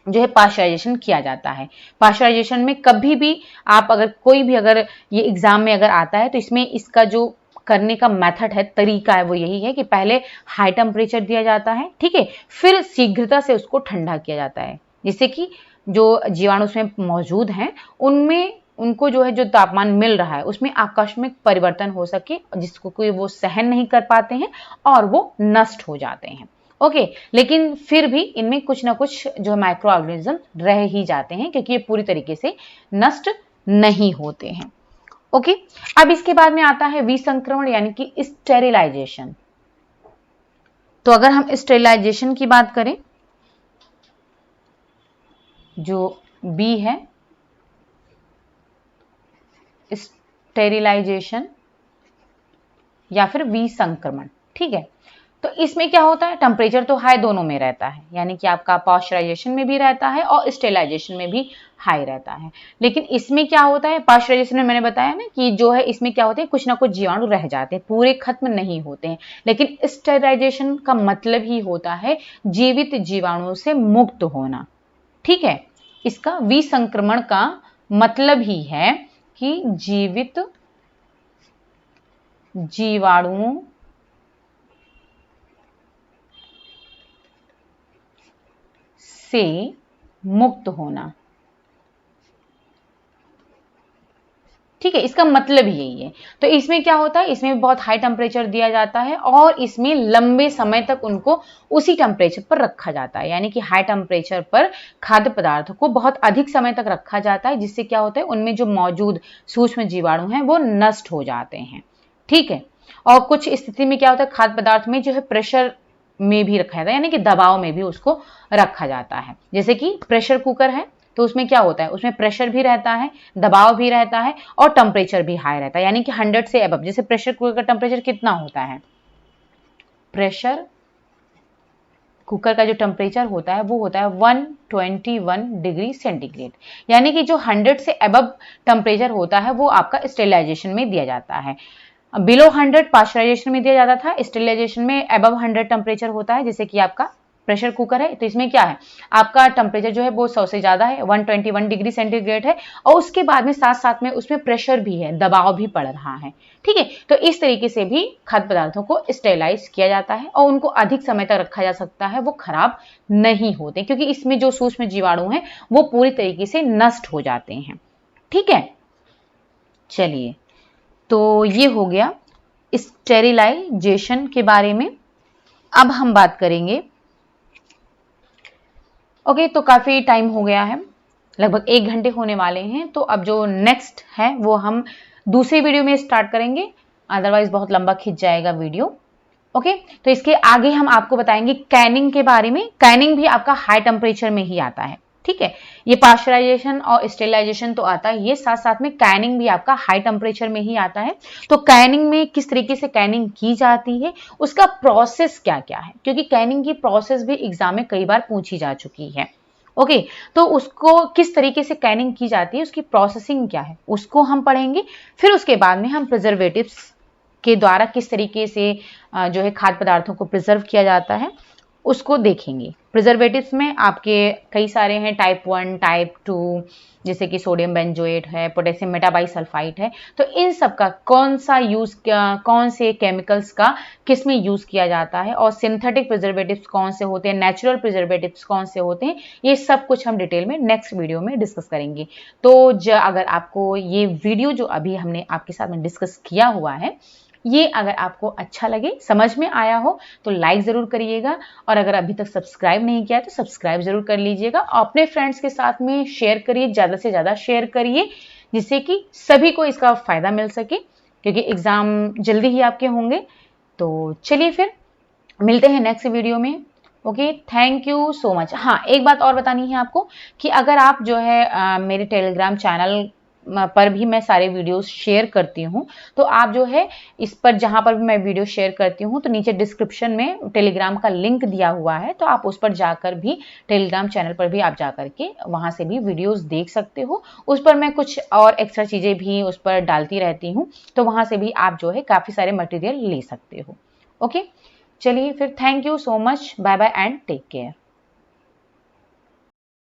जो है पाश्चराइजेशन किया जाता है। पाश्चराइजेशन में कभी भी आप अगर कोई भी अगर ये एग्जाम में अगर आता है तो इसमें इसका जो करने का मेथड है, तरीका है, वो यही है कि पहले हाई टेम्परेचर दिया जाता है, ठीक है, फिर शीघ्रता से उसको ठंडा किया जाता है, जिससे कि जो जीवाणु उसमें मौजूद हैं उनमें उनको जो है जो तापमान मिल रहा है उसमें आकस्मिक परिवर्तन हो सके, जिसको कोई वो सहन नहीं कर पाते हैं और वो नष्ट हो जाते हैं। ओके, लेकिन फिर भी इनमें कुछ ना कुछ जो माइक्रो ऑर्गेनिज्म रह ही जाते हैं, क्योंकि ये पूरी तरीके से नष्ट नहीं होते हैं। ओके, अब इसके बाद में आता है विसंक्रमण यानी कि स्टेरिलाइजेशन। तो अगर हम स्टेरिलाइजेशन की बात करें, जो बी है स्टेरिलाइजेशन या फिर विसंक्रमण, ठीक है, तो इसमें क्या होता है, टेम्परेचर तो हाई दोनों में रहता है, यानी कि आपका पाश्चराइजेशन में भी रहता है और स्टेरिलाइजेशन में भी हाई रहता है। लेकिन इसमें क्या होता है, पाश्चराइजेशन में मैंने बताया ना कि जो है इसमें क्या होते हैं, कुछ ना कुछ जीवाणु रह जाते हैं, पूरे खत्म नहीं होते हैं। लेकिन स्टेरिलाइजेशन का मतलब ही होता है जीवित जीवाणुओं से मुक्त होना। ठीक है, इसका विसंक्रमण का मतलब ही है कि जीवित जीवाणुओं से मुक्त होना। ठीक है, इसका मतलब ही यही है। तो इसमें क्या होता है, इसमें बहुत हाई टेम्परेचर दिया जाता है और इसमें लंबे समय तक उनको उसी टेम्परेचर पर रखा जाता है, यानी कि हाई टेम्परेचर पर खाद्य पदार्थों को बहुत अधिक समय तक रखा जाता है, जिससे क्या होता है उनमें जो मौजूद सूक्ष्म जीवाणु हैं वो नष्ट हो जाते हैं। ठीक है, और कुछ स्थिति में क्या होता है, खाद्य पदार्थ में जो है प्रेशर में भी रखा जाता है, यानी कि दबाव में भी उसको रखा जाता है। जैसे कि प्रेशर कुकर है तो उसमें क्या होता है, उसमें प्रेशर भी रहता है, दबाव भी रहता है और टेम्परेचर भी हाई रहता है, यानी कि 100 से अबव। जैसे प्रेशर कुकर का टेम्परेचर कितना होता है, प्रेशर कुकर का जो टेम्परेचर होता है वो होता है 121 डिग्री सेंटीग्रेड, यानी कि जो 100 से अबव टेम्परेचर होता है वो आपका स्टेरिलाइजेशन में दिया जाता है। बिलो 100 पाश्चराइजेशन में दिया जाता था, स्टेरिलाइजेशन में अबव 100 टेम्परेचर होता है, जैसे कि आपका प्रेशर कुकर है। तो इसमें क्या है, आपका टेम्परेचर जो है वो 100 से ज्यादा है, 121 डिग्री सेंटीग्रेड है, और उसके बाद में साथ साथ में उसमें प्रेशर भी है, दबाव भी पड़ रहा है। ठीक है, तो इस तरीके से भी खाद्य पदार्थों को स्टेरिलाइज किया जाता है और उनको अधिक समय तक रखा जा सकता है, वो खराब नहीं होते, क्योंकि इसमें जो सूक्ष्म जीवाणु हैं वो पूरी तरीके से नष्ट हो जाते हैं। ठीक है, चलिए, तो ये हो गया स्टेरिलाइजेशन के बारे में। अब हम बात करेंगे ओके, तो काफ़ी टाइम हो गया है, लगभग 1 घंटे होने वाले हैं। तो अब जो नेक्स्ट है वो हम दूसरी वीडियो में स्टार्ट करेंगे, अदरवाइज बहुत लंबा खिंच जाएगा वीडियो। ओके, तो इसके आगे हम आपको बताएंगे कैनिंग के बारे में। कैनिंग भी आपका हाई टेम्परेचर में ही आता है, ठीक है। ये पाश्चराइजेशन और स्टेरिलाइजेशन तो आता है, ये साथ साथ में कैनिंग भी आपका हाई टेम्परेचर में ही आता है। तो कैनिंग में किस तरीके से कैनिंग की जाती है, उसका प्रोसेस क्या क्या है, क्योंकि कैनिंग की प्रोसेस भी एग्जाम में कई बार पूछी जा चुकी है। ओके, तो उसको किस तरीके से कैनिंग की जाती है, उसकी प्रोसेसिंग क्या है, उसको हम पढ़ेंगे। फिर उसके बाद में हम प्रिजर्वेटिव्स के द्वारा किस तरीके से जो है खाद्य पदार्थों को प्रिजर्व किया जाता है उसको देखेंगे। प्रिजर्वेटिव्स में आपके कई सारे हैं, टाइप 1, टाइप 2, जैसे कि सोडियम बेंजोएट है, पोटेशियम मेटाबाइसल्फाइड है। तो इन सब का कौन सा यूज, कौन से केमिकल्स का किस में यूज किया जाता है, और सिंथेटिक प्रिजर्वेटिव्स कौन से होते हैं, नेचुरल प्रिजर्वेटिव्स कौन से होते हैं, ये सब कुछ हम डिटेल में नेक्स्ट वीडियो में डिस्कस करेंगे। तो अगर आपको ये वीडियो जो अभी हमने आपके साथ में डिस्कस किया हुआ है, ये अगर आपको अच्छा लगे, समझ में आया हो, तो लाइक ज़रूर करिएगा। और अगर अभी तक सब्सक्राइब नहीं किया है तो सब्सक्राइब ज़रूर कर लीजिएगा। अपने फ्रेंड्स के साथ में शेयर करिए, ज़्यादा से ज़्यादा शेयर करिए, जिससे कि सभी को इसका फ़ायदा मिल सके, क्योंकि एग्ज़ाम जल्दी ही आपके होंगे। तो चलिए फिर मिलते हैं नेक्स्ट वीडियो में। Okay, thank you so much. हाँ, एक बात और बतानी है आपको कि अगर आप जो है मेरे टेलीग्राम चैनल पर भी मैं सारे वीडियोस शेयर करती हूँ, तो आप जो है इस पर जहाँ पर भी मैं वीडियो शेयर करती हूँ, तो नीचे डिस्क्रिप्शन में टेलीग्राम का लिंक दिया हुआ है, तो आप उस पर जाकर भी, टेलीग्राम चैनल पर भी आप जाकर के वहाँ से भी वीडियोस देख सकते हो। उस पर मैं कुछ और एक्स्ट्रा चीज़ें भी उस पर डालती रहती हूँ, तो वहाँ से भी आप जो है काफ़ी सारे मटेरियल ले सकते हो। ओके, चलिए फिर, thank you so much, bye bye and take care.